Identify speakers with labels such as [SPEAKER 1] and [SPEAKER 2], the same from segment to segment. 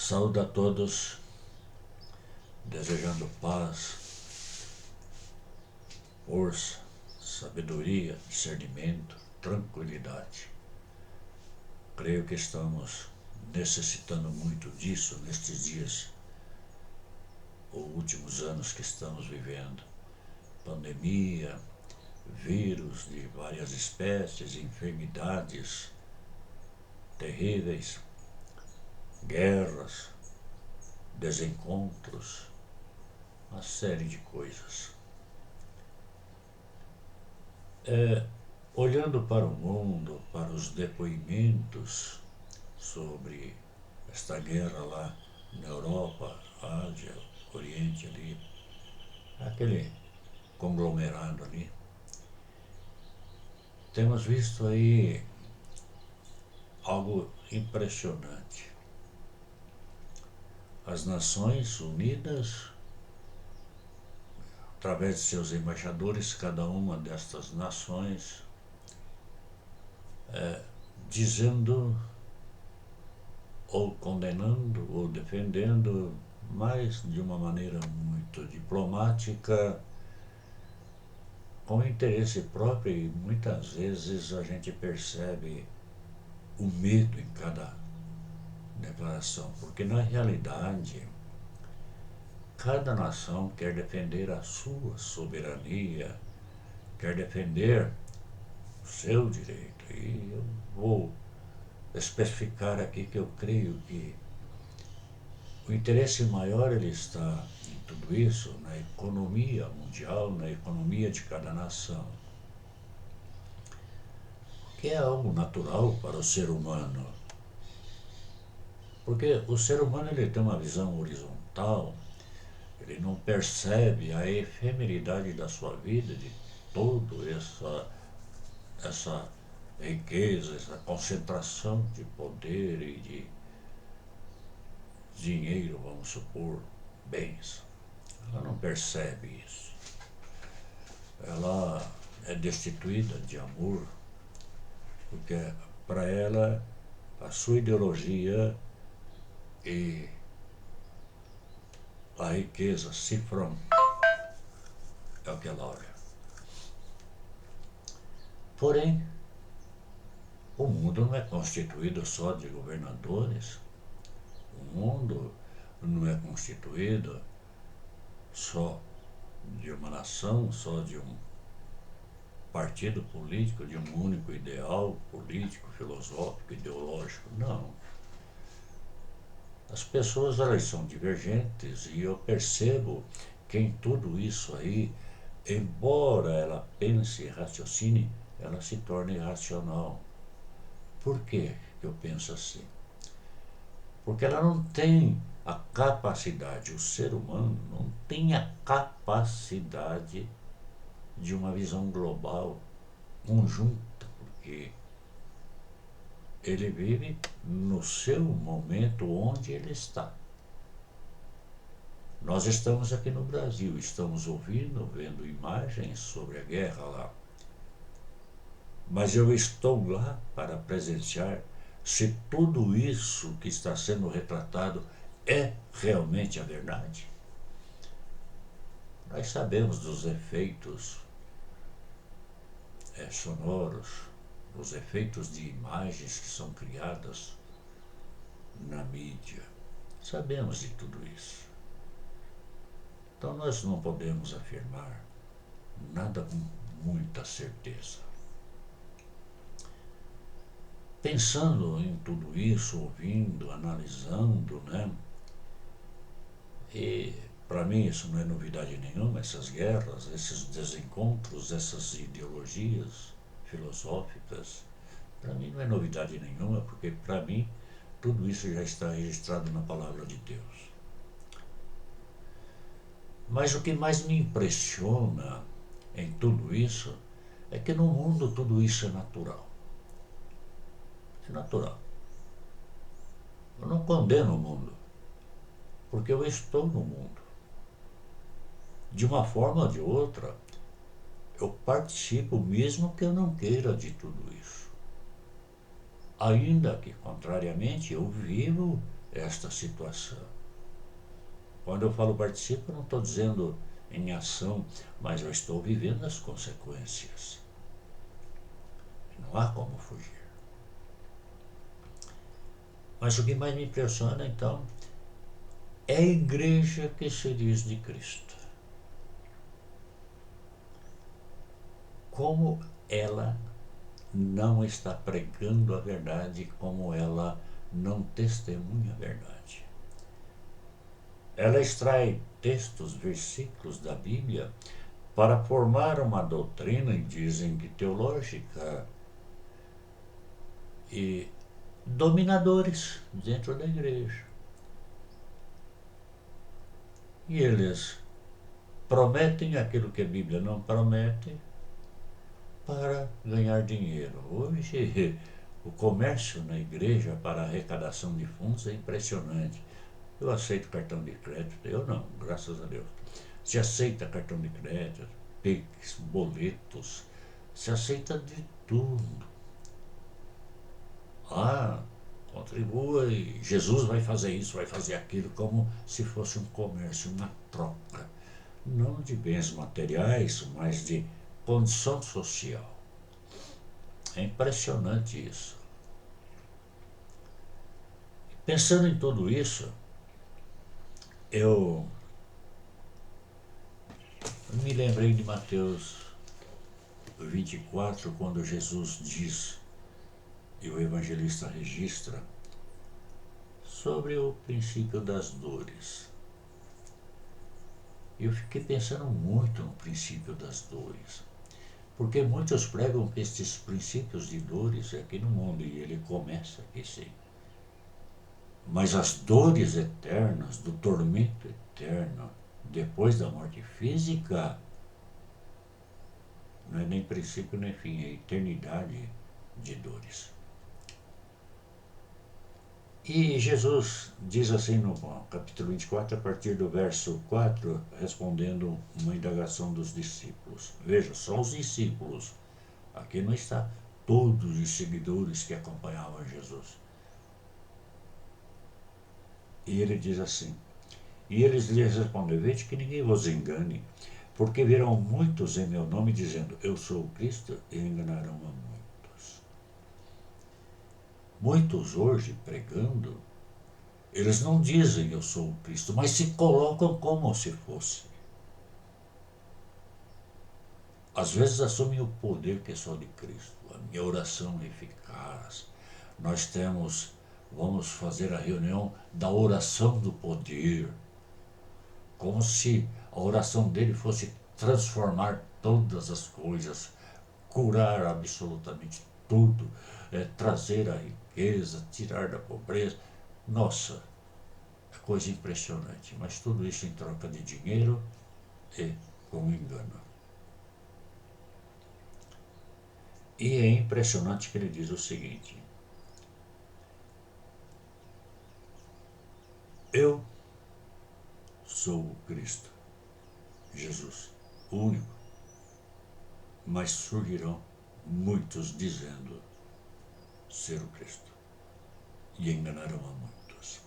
[SPEAKER 1] Saúdo a todos, desejando paz, força, sabedoria, discernimento, tranquilidade. Creio que estamos necessitando muito disso nestes dias, ou últimos anos que estamos vivendo. Pandemia, vírus de várias espécies, enfermidades terríveis, guerras, desencontros, uma série de coisas. Olhando para o mundo, para os depoimentos sobre esta guerra lá na Europa, Ásia, Oriente ali, aquele conglomerado ali, temos visto aí algo impressionante. As Nações Unidas, através de seus embaixadores, cada uma destas nações, dizendo ou condenando ou defendendo, mas de uma maneira muito diplomática, com interesse próprio, e muitas vezes a gente percebe o medo em cada declaração, porque na realidade cada nação quer defender a sua soberania, quer defender o seu direito. E eu vou especificar aqui que eu creio que o interesse maior ele está em tudo isso, na economia mundial, na economia de cada nação, que é algo natural para o ser humano. Porque o ser humano ele tem uma visão horizontal, ele não percebe a efemeridade da sua vida, de toda essa riqueza, essa concentração de poder e de dinheiro, vamos supor, bens. Ela não percebe isso. Ela é destituída de amor, porque para ela a sua ideologia e a riqueza cifrão é o que ela olha. Porém, o mundo não é constituído só de governadores. O mundo não é constituído só de uma nação, só de um partido político, de um único ideal político, filosófico, ideológico. Não. As pessoas, elas são divergentes, e eu percebo que em tudo isso aí, embora ela pense e raciocine, ela se torna irracional. Por que eu penso assim? Porque ela não tem a capacidade, o ser humano não tem a capacidade de uma visão global, conjunta, porque ele vive no seu momento onde ele está. Nós estamos aqui no Brasil, estamos ouvindo, vendo imagens sobre a guerra lá. Mas eu estou lá para presenciar se tudo isso que está sendo retratado é realmente a verdade. Nós sabemos dos efeitos sonoros, os efeitos de imagens que são criadas na mídia. Sabemos de tudo isso. Então nós não podemos afirmar nada com muita certeza. Pensando em tudo isso, ouvindo, analisando, né? E para mim isso não é novidade nenhuma, essas guerras, esses desencontros, essas ideologias filosóficas, para mim não é novidade nenhuma, porque para mim tudo isso já está registrado na palavra de Deus. Mas o que mais me impressiona em tudo isso é que no mundo tudo isso é natural. É natural. Eu não condeno o mundo, porque eu estou no mundo. De uma forma ou de outra, eu participo, mesmo que eu não queira, de tudo isso. Ainda que, contrariamente, eu vivo esta situação. Quando eu falo participo, não estou dizendo em ação, mas eu estou vivendo as consequências. Não há como fugir. Mas o que mais me impressiona, então, é a igreja que se diz de Cristo. Como ela não está pregando a verdade, como ela não testemunha a verdade. Ela extrai textos, versículos da Bíblia para formar uma doutrina, e dizem que teológica, e dominadores dentro da igreja. E eles prometem aquilo que a Bíblia não promete para ganhar dinheiro. Hoje, o comércio na igreja para arrecadação de fundos é impressionante. Eu aceito cartão de crédito, eu não, graças a Deus. Se aceita cartão de crédito, Pix, boletos, se aceita de tudo. Ah, contribua e Jesus vai fazer isso, vai fazer aquilo, como se fosse um comércio, uma troca. Não de bens materiais, mas de condição social. É impressionante isso. Pensando em tudo isso, eu me lembrei de Mateus 24, quando Jesus diz, e o evangelista registra, sobre o princípio das dores. Eu fiquei pensando muito no princípio das dores, porque muitos pregam que estes princípios de dores é aqui no mundo, e ele começa aqui sim. Mas as dores eternas, do tormento eterno, depois da morte física, não é nem princípio nem fim, é eternidade de dores. E Jesus diz assim no capítulo 24, a partir do verso 4, respondendo uma indagação dos discípulos. Veja, só os discípulos. Aqui não está todos os seguidores que acompanhavam Jesus. E ele diz assim, e eles lhes respondem, vede que ninguém vos engane, porque virão muitos em meu nome dizendo, eu sou o Cristo, e enganarão a muitos. Muitos hoje pregando, eles não dizem eu sou o Cristo, mas se colocam como se fosse. Às vezes assumem o poder que é só de Cristo. A minha oração é eficaz. Nós vamos fazer a reunião da oração do poder. Como se a oração dele fosse transformar todas as coisas, curar absolutamente tudo, trazer a riqueza, tirar da pobreza. Nossa, é coisa impressionante, mas tudo isso em troca de dinheiro e com engano. E é impressionante que ele diz o seguinte, eu sou o Cristo, Jesus, o único, mas surgirão muitos dizendo ser o Cristo e enganarão a muitos.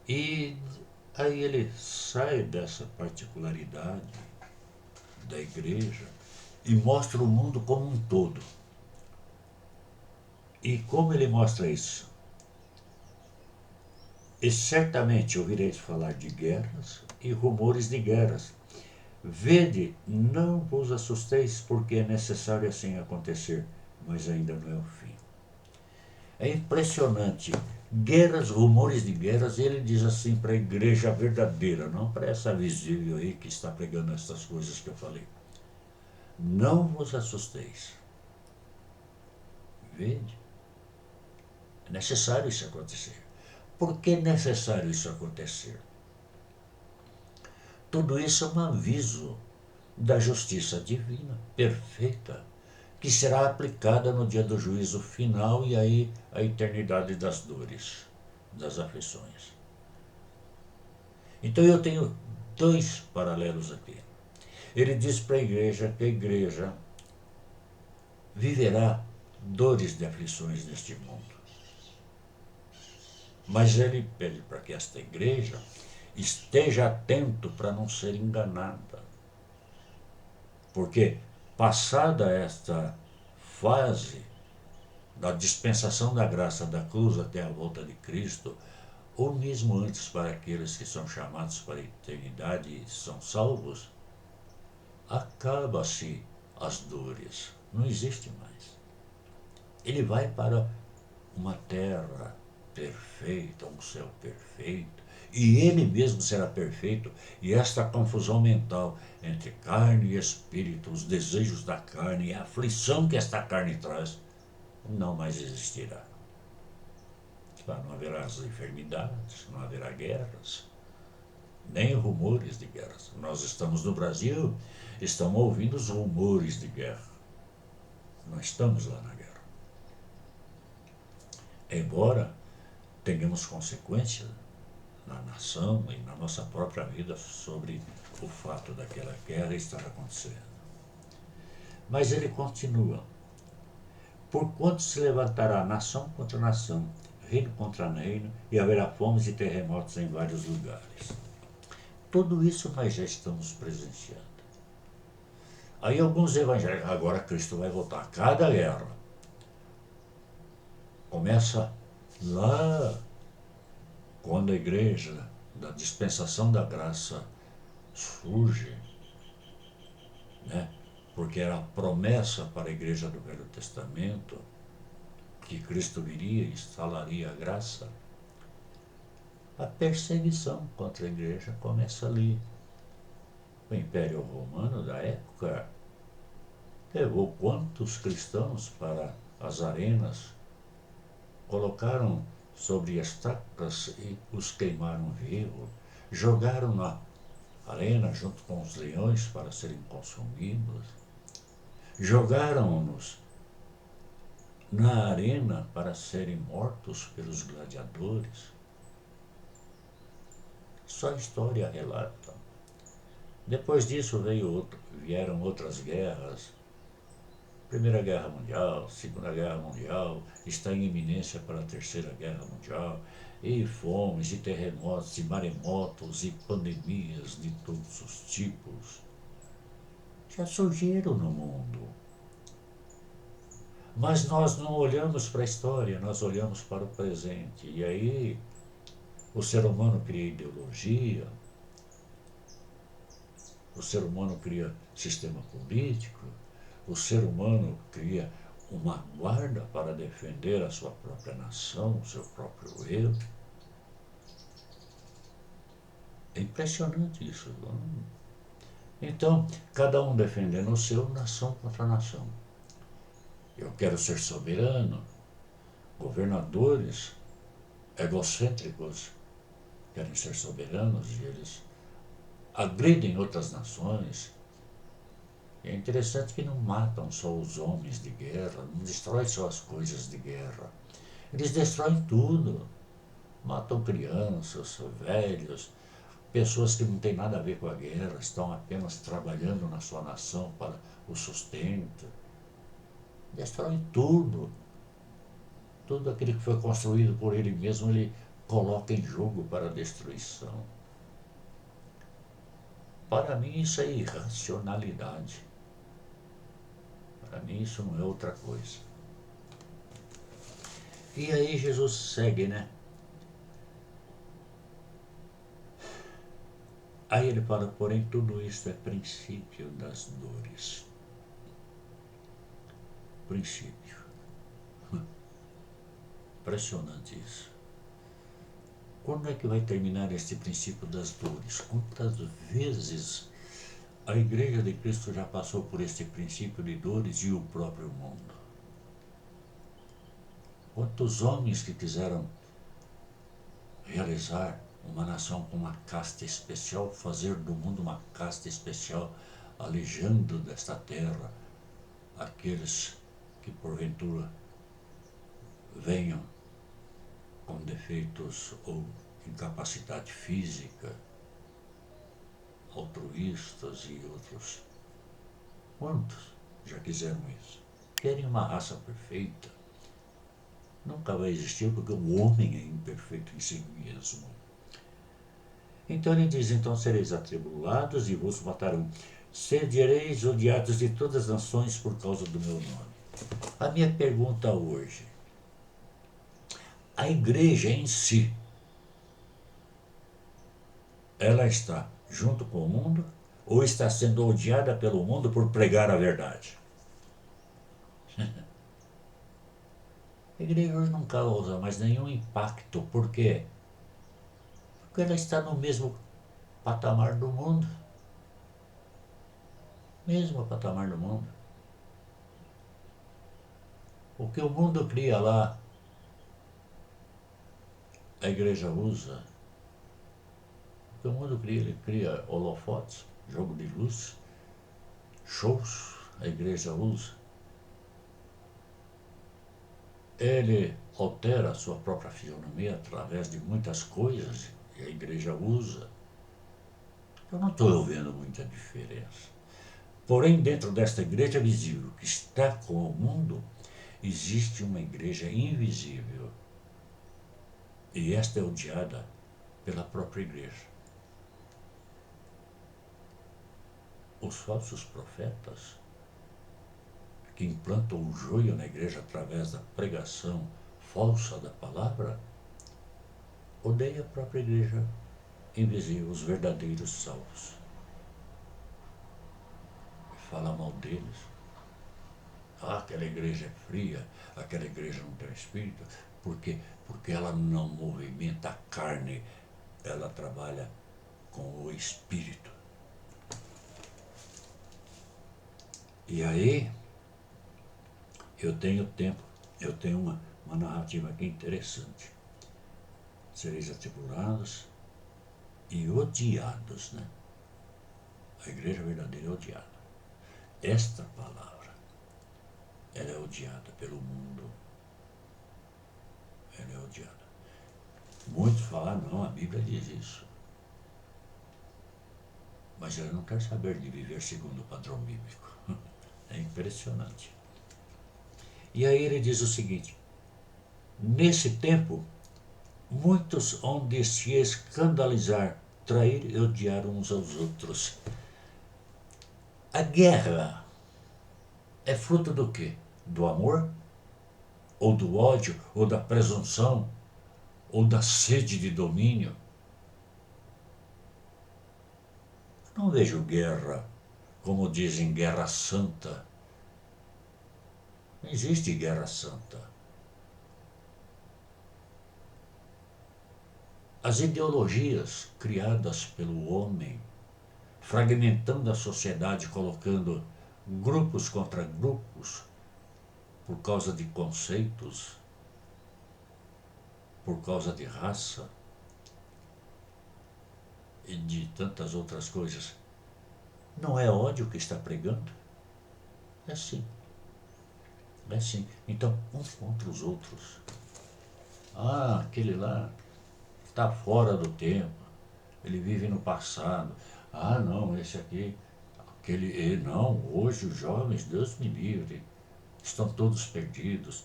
[SPEAKER 1] E aí ele sai dessa particularidade da igreja e mostra o mundo como um todo. E como ele mostra isso? E certamente ouvireis falar de guerras e rumores de guerras. Vede, não vos assusteis, porque é necessário assim acontecer, mas ainda não é o fim. É impressionante. Guerras, rumores de guerras, e ele diz assim para a igreja verdadeira, não para essa visível aí que está pregando essas coisas que eu falei. Não vos assusteis. Vede? É necessário isso acontecer. Por que é necessário isso acontecer? Tudo isso é um aviso da justiça divina, perfeita, que será aplicada no dia do juízo final e aí a eternidade das dores, das aflições. Então eu tenho dois paralelos aqui. Ele diz para a igreja que a igreja viverá dores de aflições neste mundo. Mas ele pede para que esta igreja esteja atento para não ser enganada. Porque, passada esta fase da dispensação da graça da cruz até a volta de Cristo, ou mesmo antes para aqueles que são chamados para a eternidade e são salvos, acaba-se as dores, não existe mais. Ele vai para uma terra perfeita, um céu perfeito, e ele mesmo será perfeito, e esta confusão mental entre carne e espírito, os desejos da carne e a aflição que esta carne traz, não mais existirá. Não haverá as enfermidades, não haverá guerras, nem rumores de guerras. Nós estamos no Brasil, estamos ouvindo os rumores de guerra. Não estamos lá na guerra. Embora tenhamos consequências na nação e na nossa própria vida sobre o fato daquela guerra estar acontecendo. Mas ele continua. Porquanto se levantará nação contra nação, reino contra reino, e haverá fomes e terremotos em vários lugares. Tudo isso nós já estamos presenciando. Aí alguns evangélicos, agora Cristo vai voltar. Cada guerra começa lá quando a igreja da dispensação da graça surge, né? Porque era a promessa para a igreja do Velho Testamento que Cristo viria e instalaria a graça. A perseguição contra a igreja começa ali. O Império Romano da época levou quantos cristãos para as arenas, colocaram sobre estacas e os queimaram vivos, jogaram na arena junto com os leões para serem consumidos, jogaram-nos na arena para serem mortos pelos gladiadores. Só a história relata. Depois disso vieram outras guerras. Primeira Guerra Mundial, Segunda Guerra Mundial, está em iminência para a Terceira Guerra Mundial, e fomes, e terremotos, e maremotos, e pandemias de todos os tipos já surgiram no mundo. Mas nós não olhamos para a história, nós olhamos para o presente. E aí o ser humano cria ideologia, o ser humano cria sistema político, o ser humano cria uma guarda para defender a sua própria nação, o seu próprio eu. É impressionante isso. Então, cada um defendendo o seu, nação contra nação. Eu quero ser soberano. Governadores egocêntricos querem ser soberanos e eles agridem outras nações. É interessante que não matam só os homens de guerra, não destroem só as coisas de guerra. Eles destroem tudo. Matam crianças, velhos, pessoas que não têm nada a ver com a guerra, estão apenas trabalhando na sua nação para o sustento. Destroem tudo. Tudo aquilo que foi construído por ele mesmo, ele coloca em jogo para a destruição. Para mim isso é irracionalidade. Para mim isso não é outra coisa. E aí Jesus segue, né? Aí ele fala, porém tudo isso é princípio das dores. Princípio. Impressionante isso. Quando é que vai terminar este princípio das dores? Quantas vezes a Igreja de Cristo já passou por este princípio de dores e o próprio mundo? Quantos homens que quiseram realizar uma nação com uma casta especial, fazer do mundo uma casta especial, alejando desta terra aqueles que porventura venham com defeitos ou incapacidade física, altruístas e outros. Quantos já quiseram isso? Querem uma raça perfeita. Nunca vai existir porque o homem é imperfeito em si mesmo. Então ele diz, então sereis atribulados e vos matarão. Sereis odiados de todas as nações por causa do meu nome. A minha pergunta hoje, a igreja em si, ela está junto com o mundo ou está sendo odiada pelo mundo por pregar a verdade? A igreja hoje não causa mais nenhum impacto. Por quê? Porque ela está no mesmo patamar do mundo. Mesmo patamar do mundo. O que o mundo cria lá, a igreja usa. O que o mundo cria, ele cria holofotes, jogo de luz, shows, a igreja usa. Ele altera a sua própria fisionomia através de muitas coisas que a igreja usa. Eu não estou vendo muita diferença. Porém, dentro desta igreja visível que está com o mundo, existe uma igreja invisível. E esta é odiada pela própria igreja. Os falsos profetas, que implantam o joio na igreja através da pregação falsa da palavra, odeiam a própria igreja invisível, os verdadeiros salvos. Fala mal deles. Ah, aquela igreja é fria, aquela igreja não tem espírito. Por quê? Porque ela não movimenta a carne, ela trabalha com o espírito. E aí, eu tenho tempo, eu tenho uma narrativa aqui interessante. Sereis atribulados e odiados, né? A igreja verdadeira é odiada. Esta palavra, ela é odiada pelo mundo. Ela é odiada. Muitos falam, não, a Bíblia diz isso. Mas ela não quer saber de viver segundo o padrão bíblico. É impressionante. E aí ele diz o seguinte, nesse tempo, muitos hão de se escandalizar, trair e odiar uns aos outros. A guerra é fruto do quê? Do amor? Ou do ódio? Ou da presunção? Ou da sede de domínio? Não vejo guerra, como dizem, guerra santa. Não existe guerra santa. As ideologias criadas pelo homem, fragmentando a sociedade, colocando grupos contra grupos, por causa de conceitos, por causa de raça e de tantas outras coisas. Não é ódio que está pregando? É sim. É sim. Então, uns contra os outros. Ah, aquele lá está fora do tempo. Ele vive no passado. Ah, não, esse aqui, aquele, não, hoje os jovens, Deus me livre, estão todos perdidos.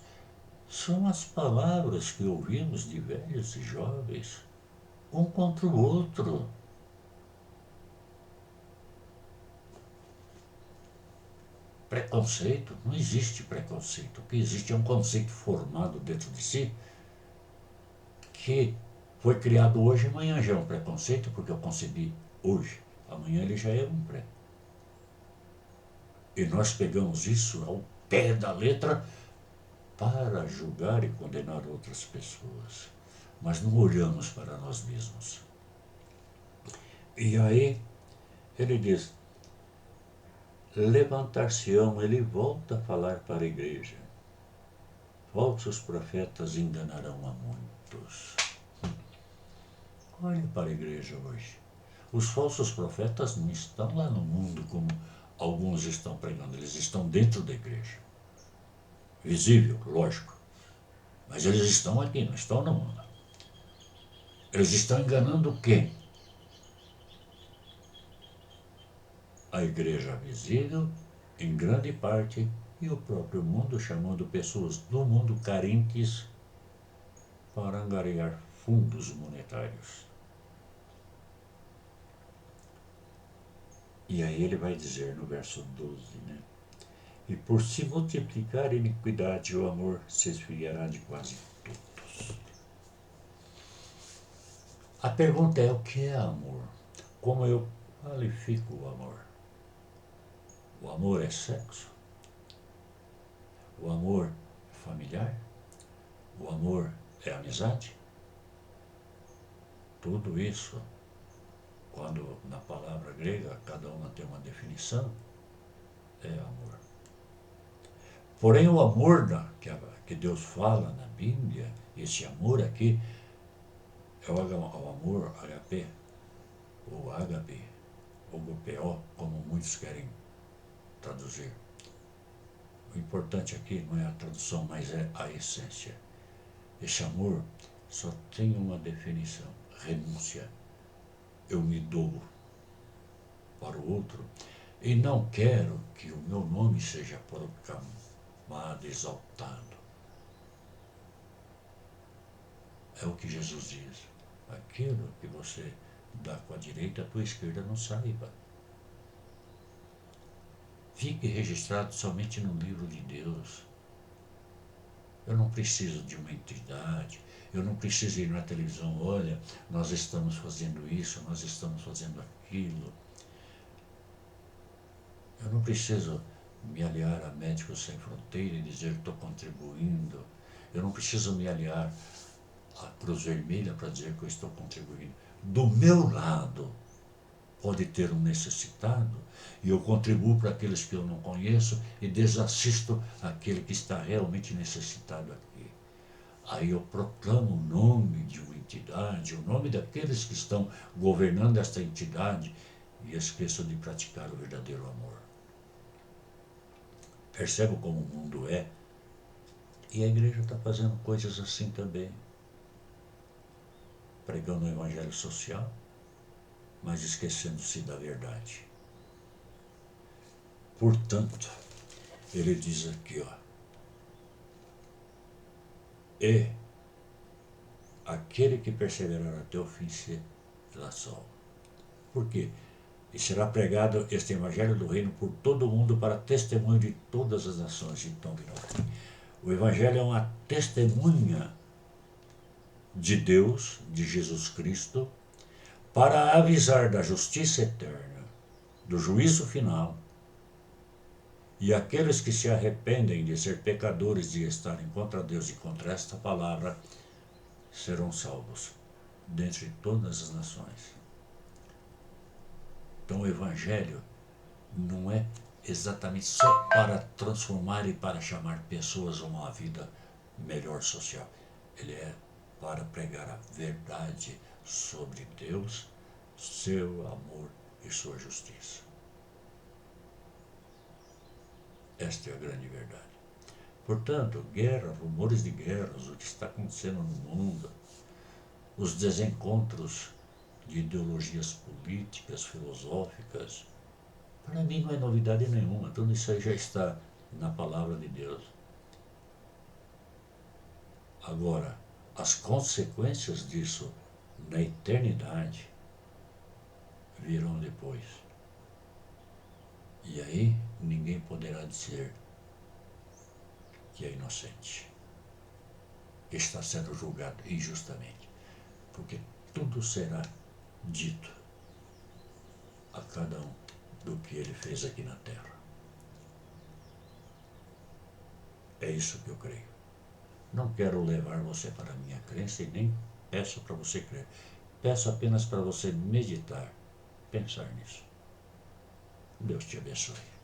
[SPEAKER 1] São as palavras que ouvimos de velhos e jovens, um contra o outro. Preconceito, não existe preconceito. O que existe é um conceito formado dentro de si, que foi criado hoje e amanhã já é um preconceito, porque eu concebi hoje. Amanhã ele já é um pré. E nós pegamos isso ao pé da letra para julgar e condenar outras pessoas. Mas não olhamos para nós mesmos. E aí ele diz, levantar-se-ão, ele volta a falar para a igreja. Falsos profetas enganarão a muitos. Olhe para a igreja hoje. Os falsos profetas não estão lá no mundo como alguns estão pregando, eles estão dentro da igreja. Visível, lógico. Mas eles estão aqui, não estão no mundo. Eles estão enganando quem? A igreja visível, em grande parte, e o próprio mundo, chamando pessoas do mundo carentes para angariar fundos monetários. E aí ele vai dizer no verso 12, né? E por se multiplicar a iniquidade, o amor se esfriará de quase todos. A pergunta é: o que é amor? Como eu qualifico o amor? O amor é sexo? O amor é familiar? O amor é amizade? Tudo isso, quando na palavra grega cada uma tem uma definição, é amor. Porém, o amor que Deus fala na Bíblia, esse amor aqui, é o amor HP, ou ágape, ou GPO, como muitos querem traduzir. O importante aqui não é a tradução, mas é a essência. Esse amor só tem uma definição: renúncia. Eu me dou para o outro e não quero que o meu nome seja proclamado, exaltado. É o que Jesus diz: aquilo que você dá com a direita, a tua esquerda não saiba. Fique registrado somente no livro de Deus. Eu não preciso de uma entidade, eu não preciso ir na televisão: olha, nós estamos fazendo isso, nós estamos fazendo aquilo. Eu não preciso me aliar a Médicos Sem Fronteira e dizer que estou contribuindo. Eu não preciso me aliar à Cruz Vermelha para dizer que eu estou contribuindo. Do meu lado pode ter um necessitado e eu contribuo para aqueles que eu não conheço e desassisto aquele que está realmente necessitado aqui. Aí eu proclamo o nome de uma entidade, o nome daqueles que estão governando esta entidade e esqueço de praticar o verdadeiro amor. Percebe como o mundo é? E a igreja está fazendo coisas assim também. Pregando o evangelho social, mas esquecendo-se da verdade. Portanto, ele diz aqui, ó, e aquele que perseverar até o fim será salvo. Por quê? E será pregado este evangelho do reino por todo o mundo para testemunho de todas as nações. Então, o evangelho é uma testemunha de Deus, de Jesus Cristo, para avisar da justiça eterna, do juízo final, e aqueles que se arrependem de ser pecadores, de estarem contra Deus e contra esta palavra, serão salvos dentre todas as nações. Então o evangelho não é exatamente só para transformar e para chamar pessoas a uma vida melhor social. Ele é para pregar a verdade sobre Deus, seu amor e sua justiça. Esta é a grande verdade. Portanto, guerra, rumores de guerras, o que está acontecendo no mundo, os desencontros de ideologias políticas, filosóficas, para mim não é novidade nenhuma. Tudo isso aí já está na palavra de Deus. Agora, as consequências disso na eternidade virão depois. E aí ninguém poderá dizer que é inocente, que está sendo julgado injustamente, porque tudo será dito a cada um do que ele fez aqui na terra. É isso que eu creio. Não quero levar você para a minha crença e nem peço para você crer. Peço apenas para você meditar, pensar nisso. Deus te abençoe.